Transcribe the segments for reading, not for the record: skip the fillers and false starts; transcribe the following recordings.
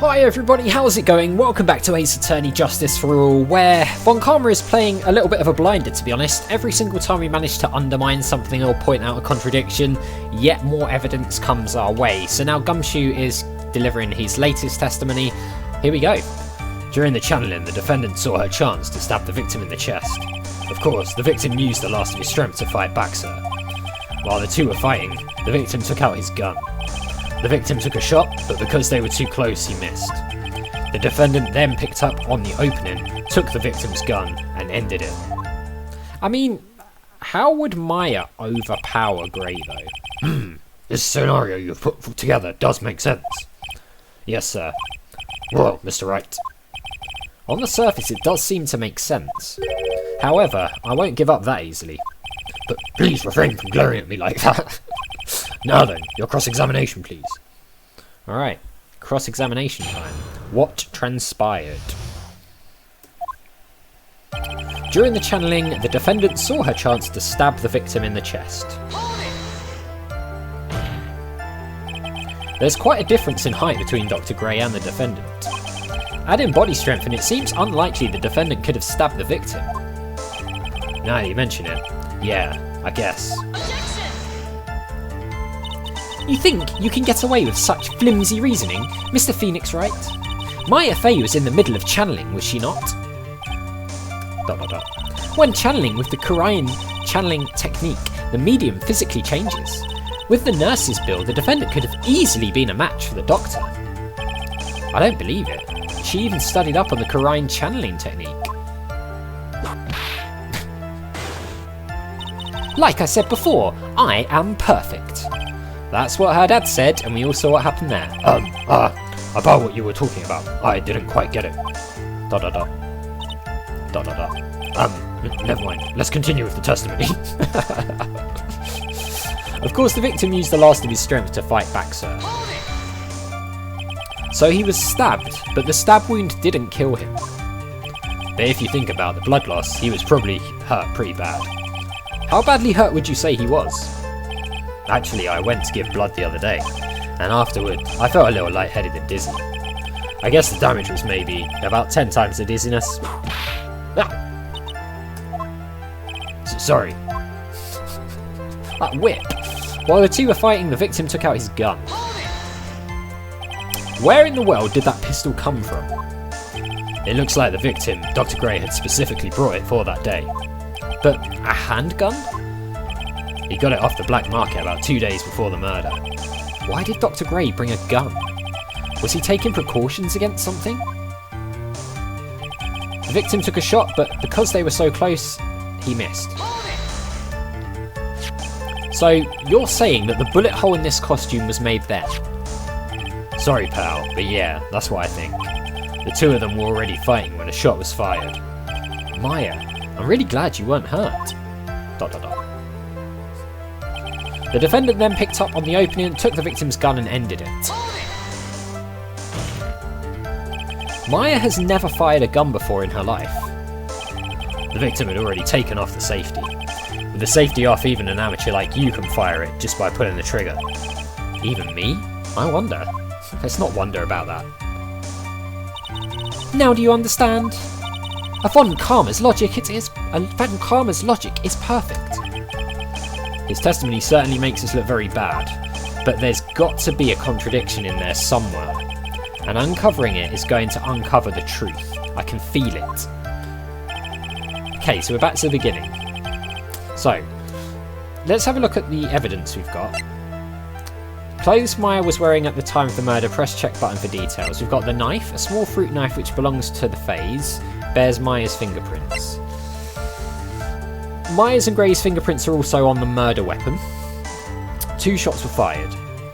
Hi everybody, how's it going? Welcome back to Ace Attorney Justice for All, where Von Karma is playing a little bit of a blinder, to be honest. Every single time we manage to undermine something or point out a contradiction, yet more evidence comes our way. So now Gumshoe is delivering his latest testimony. Here we go. During the channeling, the defendant saw her chance to stab the victim in the chest. Of course, the victim used the last of his strength to fight back, sir. While the two were fighting, the victim took out his gun. The victim took a shot, but because they were too close, he missed. The defendant then picked up on the opening, took the victim's gun, and ended it. I mean, how would Maya overpower Gray, though? This scenario you've put together does make sense. Yes, sir. Well, Mr. Wright. On the surface, it does seem to make sense. However, I won't give up that easily. But please refrain from glaring at me like that. Now then, your cross-examination, please. Alright, cross-examination time. What transpired? During the channeling, the defendant saw her chance to stab the victim in the chest. There's quite a difference in height between Dr. Gray and the defendant. Add in body strength and it seems unlikely the defendant could have stabbed the victim. Now you mention it, yeah, I guess. You think you can get away with such flimsy reasoning, Mr. Phoenix Wright? Maya Fey was in the middle of channeling, was she not? ... When channeling with the Korean channeling technique, the medium physically changes. With the nurse's bill, the defendant could have easily been a match for the doctor. I don't believe it. She even studied up on the Korean channeling technique. Like I said before, I am perfect. That's what her dad said, and we all saw what happened there. About what you were talking about. I didn't quite get it. ... Never mind. Let's continue with the testimony. Of course, the victim used the last of his strength to fight back, sir. So he was stabbed, but the stab wound didn't kill him. But if you think about the blood loss, he was probably hurt pretty bad. How badly hurt would you say he was? Actually, I went to give blood the other day, and afterward, I felt a little lightheaded and dizzy. I guess the damage was maybe about 10 times the dizziness. Sorry. That whip. While the two were fighting, the victim took out his gun. Where in the world did that pistol come from? It looks like the victim, Dr. Gray, had specifically brought it for that day. But a handgun? He got it off the black market about 2 days before the murder. Why did Dr. Gray bring a gun? Was he taking precautions against something? The victim took a shot, but because they were so close, he missed. So you're saying that the bullet hole in this costume was made there? Sorry, pal, but yeah, that's what I think. The two of them were already fighting when a shot was fired. Maya, I'm really glad you weren't hurt. ... The defendant then picked up on the opening, took the victim's gun and ended it. Maya has never fired a gun before in her life. The victim had already taken off the safety. With the safety off, even an amateur like you can fire it just by pulling the trigger. Even me? I wonder. Let's not wonder about that. Now do you understand? Von Karma's logic is perfect. His testimony certainly makes us look very bad, but there's got to be a contradiction in there somewhere, and uncovering it is going to uncover the truth. I can feel it. Okay, so we're back to the beginning. So, let's have a look at the evidence we've got. Clothes Maya was wearing at the time of the murder, press check button for details. We've got the knife, a small fruit knife which belongs to the Fays, bears Maya's fingerprints. Maya's and Gray's fingerprints are also on the murder weapon. 2 shots were fired.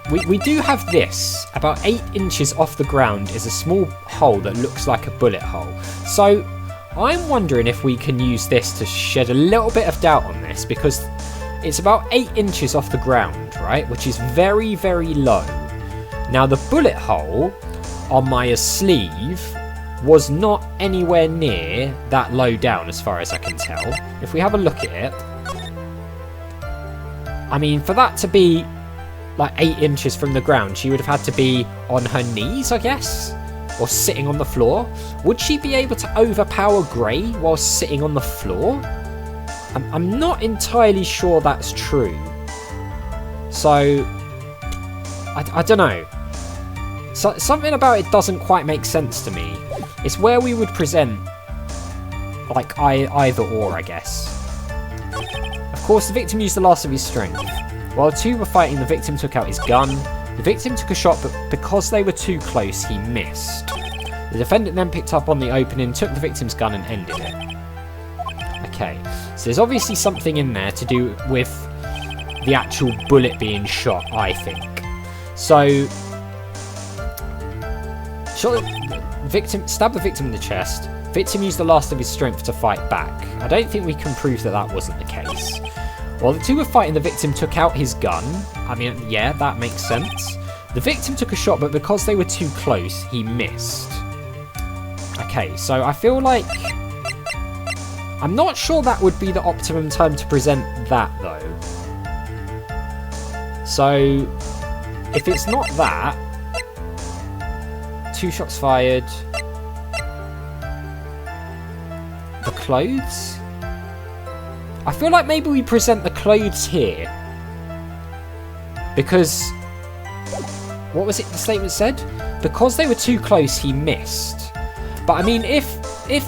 We do have this. About 8 inches off the ground is a small hole that looks like a bullet hole. So I'm wondering if we can use this to shed a little bit of doubt on this, because it's about 8 inches off the ground, right? Which is very, very low. Now the bullet hole on Maya's sleeve was not anywhere near that low down as far as I can tell. If we have a look at it, I mean, for that to be like 8 inches from the ground, she would have had to be on her knees, I guess. or sitting on the floor, would she be able to overpower Grey while sitting on the floor? I'm not entirely sure that's true. So, I don't know. So, something about it doesn't quite make sense to me. It's where we would present, like, either or, I guess. Of course, the victim used the last of his strength. While the two were fighting, the victim took out his gun. The victim took a shot, but because they were too close, he missed. The defendant then picked up on the opening, took the victim's gun and ended it. Okay, so there's obviously something in there to do with the actual bullet being shot, I think. So, stabbed the victim in the chest. Victim used the last of his strength to fight back. I don't think we can prove that that wasn't the case. While the two were fighting, the victim took out his gun. I mean, yeah, that makes sense. The victim took a shot, but because they were too close, he missed. Okay, so I feel like... I'm not sure that would be the optimum time to present that, though. So, if it's not that... 2 shots fired... The clothes? I feel like maybe we present the clothes here. Because... What was it the statement said? Because they were too close, he missed. But I mean, if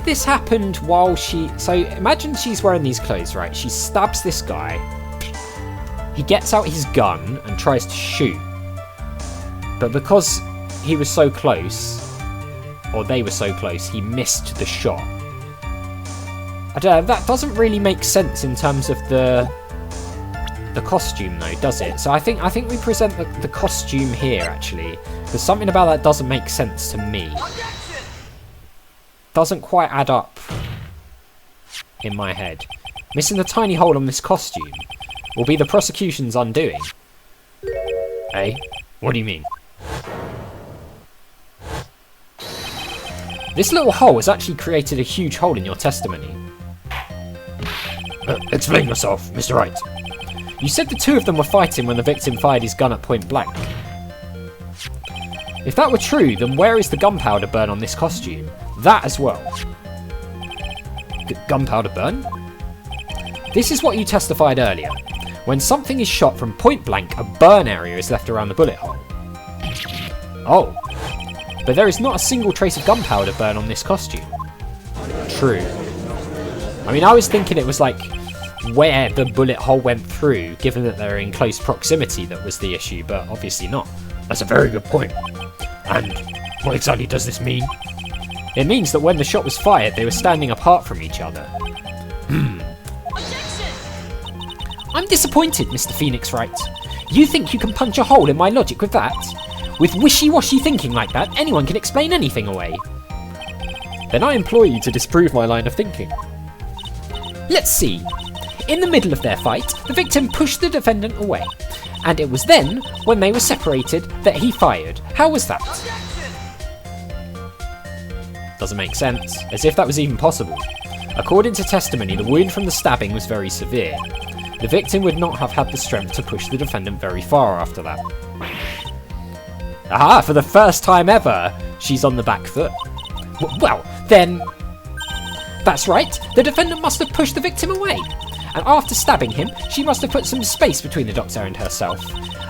this happened while she... So imagine she's wearing these clothes, right? She stabs this guy. He gets out his gun and tries to shoot. But because he was so close, or they were so close, he missed the shot. I don't know, that doesn't really make sense in terms of the costume though, does it? So I think we present the costume here actually, because something about that doesn't make sense to me. Doesn't quite add up in my head. Missing the tiny hole on this costume will be the prosecution's undoing. Eh? What do you mean? This little hole has actually created a huge hole in your testimony. Explain yourself, Mr. Wright. You said the two of them were fighting when the victim fired his gun at point blank. If that were true, then where is the gunpowder burn on this costume? That as well. Gunpowder burn? This is what you testified earlier. When something is shot from point blank, a burn area is left around the bullet hole. Oh. But there is not a single trace of gunpowder burn on this costume. True. I mean, I was thinking it was like where the bullet hole went through, given that they're in close proximity, that was the issue, but obviously not. That's a very good point. And what exactly does this mean? It means that when the shot was fired, they were standing apart from each other. I'm disappointed, Mr. Phoenix Wright. You think you can punch a hole in my logic with that? With wishy-washy thinking like that, anyone can explain anything away. Then I implore you to disprove my line of thinking. Let's see. In the middle of their fight, the victim pushed the defendant away. And it was then, when they were separated, that he fired. How was that? Doesn't make sense. As if that was even possible. According to testimony, the wound from the stabbing was very severe. The victim would not have had the strength to push the defendant very far after that. Aha, for the first time ever, she's on the back foot. Well, then... That's right, the defendant must have pushed the victim away. And after stabbing him, she must have put some space between the doctor and herself.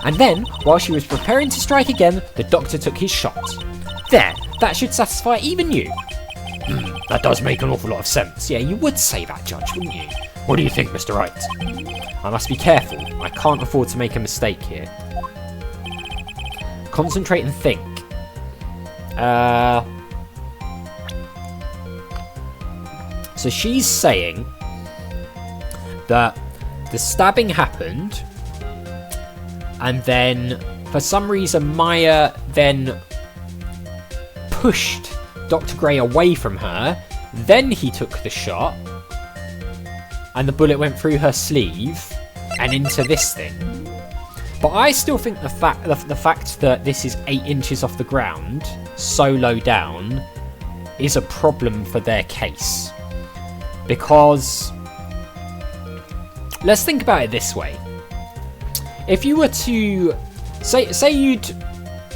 And then, while she was preparing to strike again, the doctor took his shot. There, that should satisfy even you. That does make an awful lot of sense. Yeah, you would say that, Judge, wouldn't you? What do you think, Mr. Wright? I must be careful. I can't afford to make a mistake here. Concentrate and think. So she's saying that the stabbing happened, and then for some reason Maya then pushed Dr. Gray away from her, then he took the shot, and the bullet went through her sleeve and into this thing. But I still think the fact that this is 8 inches off the ground, so low down, is a problem for their case. Because, let's think about it this way. If you were to, say you'd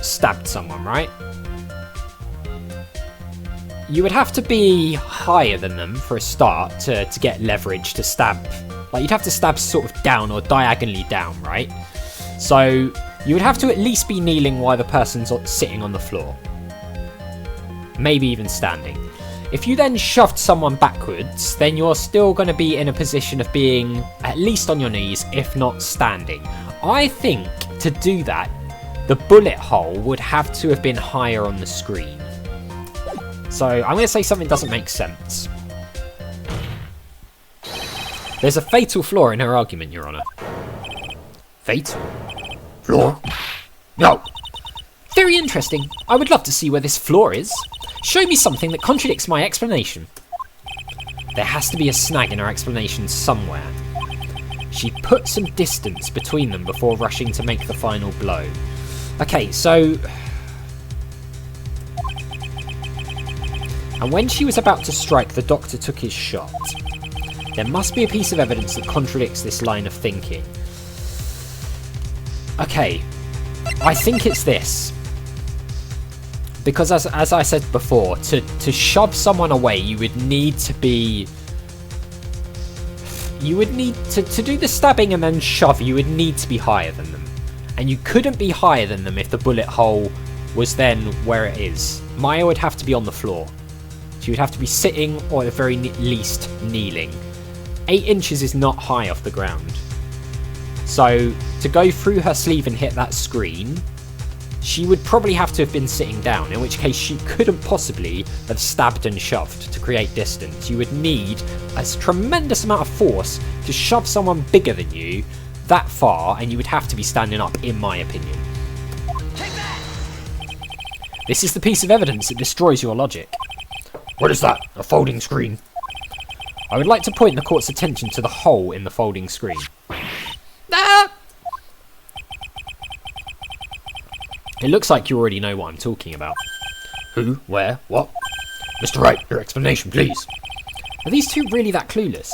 stabbed someone, right? you would have to be higher than them for a start to get leverage to stab. Like, you'd have to stab sort of down or diagonally down, right? So you would have to at least be kneeling while the person's sitting on the floor. Maybe even standing. If you then shoved someone backwards, then you're still going to be in a position of being at least on your knees, if not standing. I think to do that, the bullet hole would have to have been higher on the screen. So I'm going to say something doesn't make sense. There's a fatal flaw in her argument, Your Honour. Fatal? Flaw? No! Very interesting. I would love to see where this flaw is. Show me something that contradicts my explanation. There has to be a snag in her explanation somewhere. She put some distance between them before rushing to make the final blow. Okay, so... And when she was about to strike, the doctor took his shot. There must be a piece of evidence that contradicts this line of thinking. Okay, I think it's this. Because as I said before, to shove someone away, you would need to be... You would need to do the stabbing and then shove, you would need to be higher than them. And you couldn't be higher than them if the bullet hole was then where it is. Maya would have to be on the floor. She would have to be sitting or at the very least kneeling. 8 inches is not high off the ground. So to go through her sleeve and hit that screen, she would probably have to have been sitting down, in which case she couldn't possibly have stabbed and shoved to create distance. You would need a tremendous amount of force to shove someone bigger than you that far, and you would have to be standing up, in my opinion. This is the piece of evidence that destroys your logic. What is that? A folding screen? I would like to point the court's attention to the hole in the folding screen. Ah! It looks like you already know what I'm talking about. Who? Where? What? Mr. Wright, your explanation, please. Are these two really that clueless?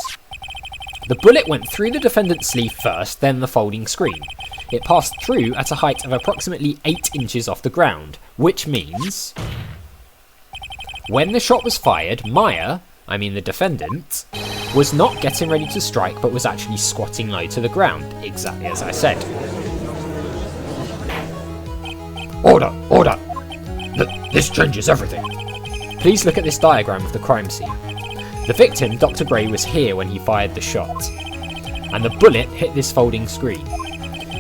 The bullet went through the defendant's sleeve first, then the folding screen. It passed through at a height of approximately 8 inches off the ground, which means... When the shot was fired, Maya, I mean the defendant, was not getting ready to strike but was actually squatting low to the ground, exactly as I said. Order! Order! This changes everything. Please look at this diagram of the crime scene. The victim, Dr. Gray, was here when he fired the shot, and the bullet hit this folding screen.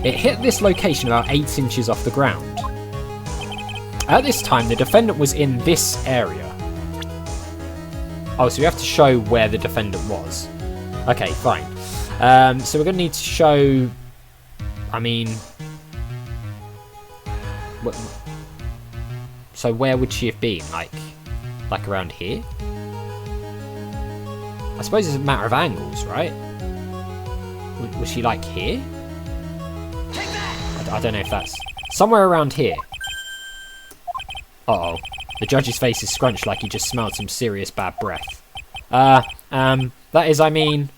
It hit this location about 8 inches off the ground. At this time, the defendant was in this area. Oh, so we have to show where the defendant was. Okay, fine. So we're going to need to show... I mean... What, so where would she have been? Like around here? I suppose it's a matter of angles, right? Was she like here? I don't know if that's... Somewhere around here. Uh-oh. The judge's face is scrunched like he just smelled some serious bad breath. That is, I mean...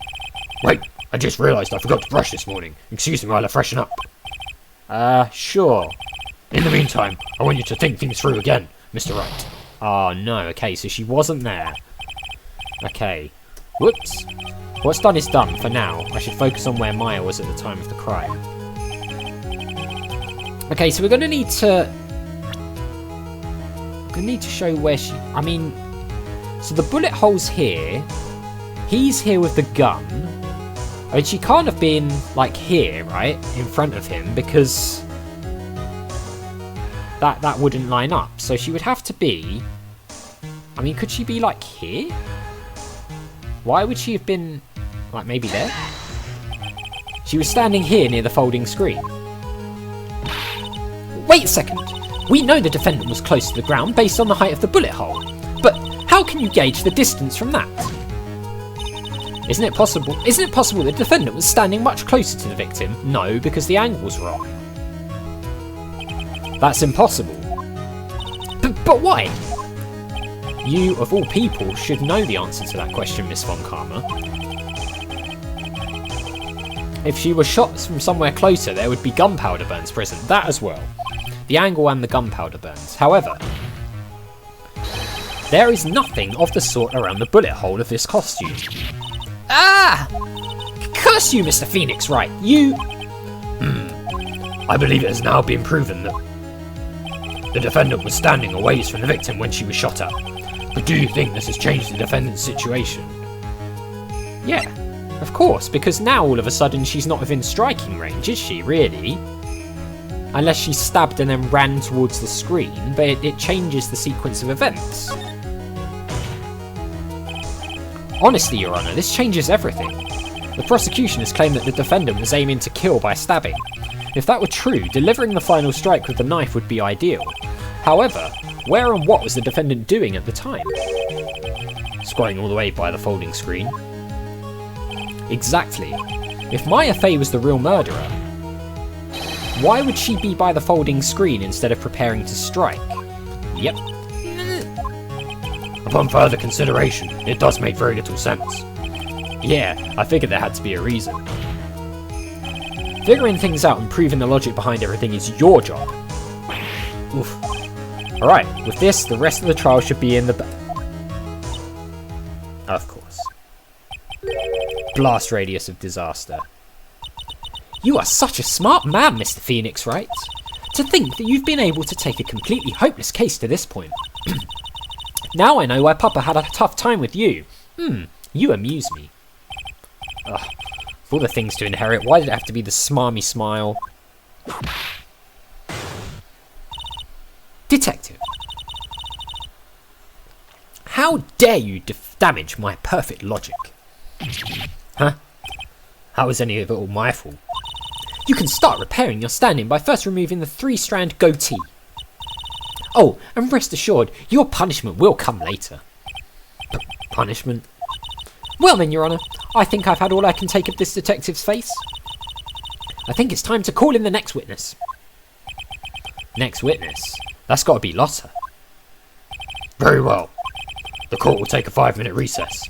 Wait, I just realised I forgot to brush this morning. Excuse me while I freshen up. Sure. In the meantime, I want you to think things through again, Mr. Wright. Oh, no. Okay, so she wasn't there. Okay. Whoops. What's done is done for now. I should focus on where Maya was at the time of the crime. Okay, so we're going to need to... show where she... I mean... So the bullet hole's here. He's here with the gun. I mean, she can't have been, like, here, right? In front of him, because... That wouldn't line up. So she would have to be... I mean, could she be, like, here? Why would she have been... Like, maybe there? She was standing here near the folding screen. Wait a second. We know the defendant was close to the ground based on the height of the bullet hole. But how can you gauge the distance from that? Isn't it possible the defendant was standing much closer to the victim? No, because the angle's wrong. That's impossible. But why? You, of all people, should know the answer to that question, Miss Von Karma. If she was shot from somewhere closer, there would be gunpowder burns present. That as well. The angle and the gunpowder burns. However, There is nothing of the sort around the bullet hole of this costume. Ah! Curse you, Mr. Phoenix Wright, you... I believe it has now been proven that the defendant was standing a ways from the victim when she was shot at. But do you think this has changed the defendant's situation? Yeah, of course, because now all of a sudden she's not within striking range, is she, really? Unless she stabbed and then ran towards the screen, but it changes the sequence of events. Honestly, Your Honour, this changes everything. The prosecution has claimed that the defendant was aiming to kill by stabbing. If that were true, delivering the final strike with the knife would be ideal. However, where and what was the defendant doing at the time? Squatting all the way by the folding screen. Exactly. If Maya Fey was the real murderer, why would she be by the folding screen instead of preparing to strike? Yep. Upon further consideration, it does make very little sense. Yeah, I figured there had to be a reason. Figuring things out and proving the logic behind everything is your job. Oof. Alright, with this, the rest of the trial should be in the... Of course. Blast radius of disaster. You are such a smart man, Mr. Phoenix Wright. To think that you've been able to take a completely hopeless case to this point. Now I know why Papa had a tough time with you. You amuse me. Ugh. Of all the things to inherit, why did it have to be the smarmy smile? Detective. How dare you damage my perfect logic? Huh? How is any of it all my fault? You can start repairing your standing by first removing the 3-strand goatee. Oh, and rest assured, your punishment will come later. Punishment? Well then, Your Honour, I think I've had all I can take of this detective's face. I think it's time to call in the next witness. Next witness? That's got to be Lotta. Very well. The court will take a 5-minute recess.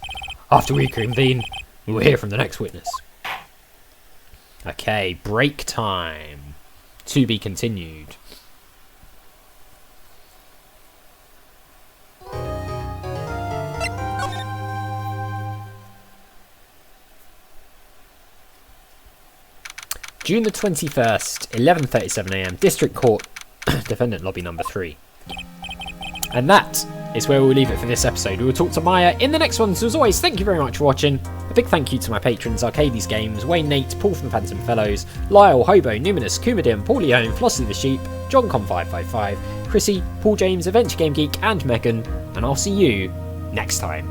After we convene, we will hear from the next witness. Okay, break time. To be continued. June the 21st, 11:37am, District Court, Defendant Lobby number 3. And that is where we'll leave it for this episode. We will talk to Maya in the next one. So as always, thank you very much for watching. A big thank you to my patrons, Arcades Games, Wayne Nate, Paul from the Phantom Fellows, Lyle, Hobo, Numinous, Kumadim, Paulie Home, Flossie the Sheep, JohnCon555, Chrissy, Paul James, Adventure Game Geek, and Megan. And I'll see you next time.